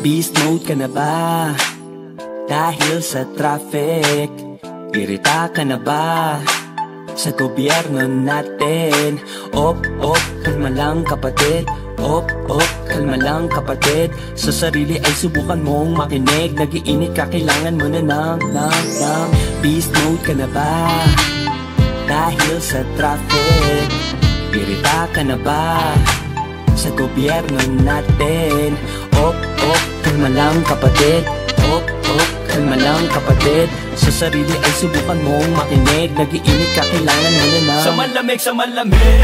Beast mode ka na ba? Dahil sa traffic. Irita ka na ba sa gobyerno natin? Op, kalma lang kapatid. Op, kalma lang kapatid. Sa sarili ay subukan mong makinig. Nag-iinit ka, kailangan mo na ng beast mode ka na ba? Dahil sa traffic. Irita ka na ba sa gobyerno natin? Op, kalma lang kapatid. Op, kalma lang kapatid. Sa sarili ay subukan mong makinig. Nag-iinit ka, kailangan mo na ng sa malamig, sa malamig.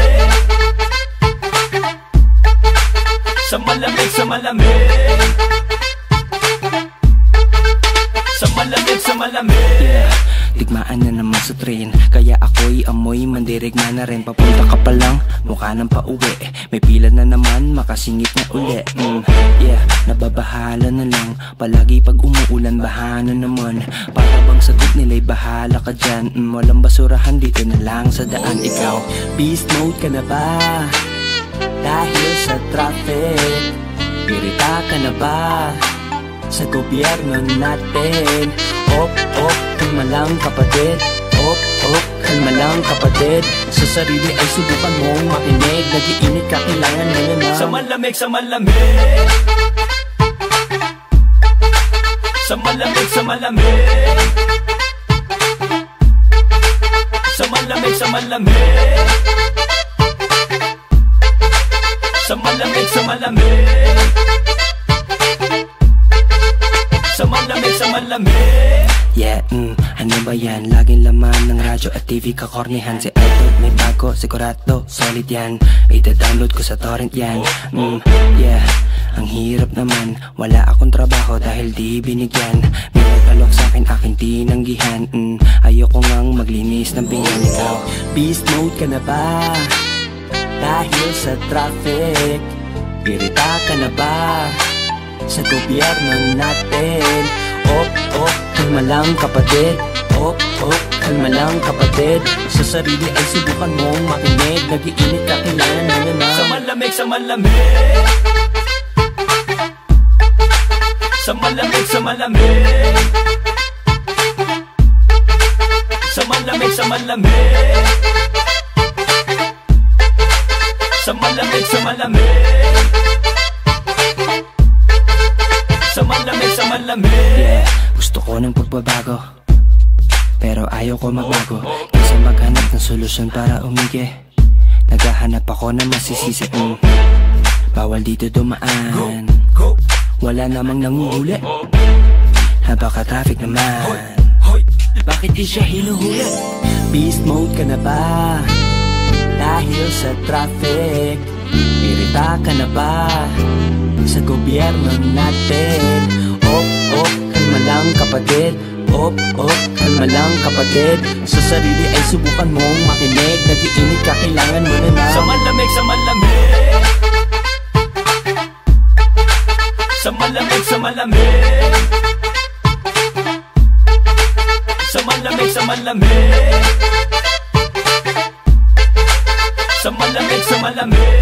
Sa malamig, sa malamig. Sa malamig, sa malamig. Yeah, digmaan na naman sa train. Kaya ako'y amoy mandirigma na rin. Papunta ka pa lang, mukha nang pauwi. May pila na naman, makasingit na uli. Yeah, nababahala na lang. Palagi pag umuulan, bahana naman. Para bang sagot nila'y bahala ka dyan. Walang basurahan dito na lang sa daan. Ikaw, beast mode ka na ba? Dahil sa traffic. Irita ka na ba sa gobyerno natin? Op, kalma lang kapatid. Op, kalma lang kapatid. Sa sarili ay subukan mong makinig. Nag-iinit ka, kailangan mo na ng sa malamig, sa malamig. Sa malamig, sa malamig. Sa malamig, sa malamig. Sa malamig, sa malamig. Sa malamig, sa malamig. yeah, ano ba yan? Laging laman ng radyo at TV kakornihan. Si Idol may bago, sigurado, solid yan. Ida-download ko sa torrent yan. Yeah, ang hirap naman. Wala akong trabaho dahil di binigyan. May nagpalok sa'kin aking tinanggihan. Ayoko ngang maglinis ng pinggan. Ikaw, beast mode ka na ba? Dahil sa traffic. Irita ka na ba sa gobyerno natin? Op, kalma lang kapatid. Op, kalma lang kapatid. Sa sarili ay subukan mong makinig. Nag-iinit ka, kailangan mo na ng sa malamig, sa malamig. Sa malamig, sa malamig. Sa malamig, sa malamig. Sa malamig, sa malamig. Sa malamig, sa malamig. yeah, gusto ko ng pagbabago, pero ayaw ko magbago. Kaysa maghanap ng solusyon para umigi, naghahanap ako ng masisisi. Bawal dito dumaan, wala namang nanguhuli. Napaka-traffic naman, bakit di siya hinuhuli? beast mode ka na ba? Dahil sa traffic. Irita ka na ba sa gobyerno natin? Op, kalma lang kapatid. Op, kalma lang kapatid. Sa sarili ay subukan mong makinig. Nag-iinit ka, kailangan mo na ng sa malamig, sa malamig. Sa malamig, sa malamig. Sa malamig, sa malamig. Sa malamig, sa malamig.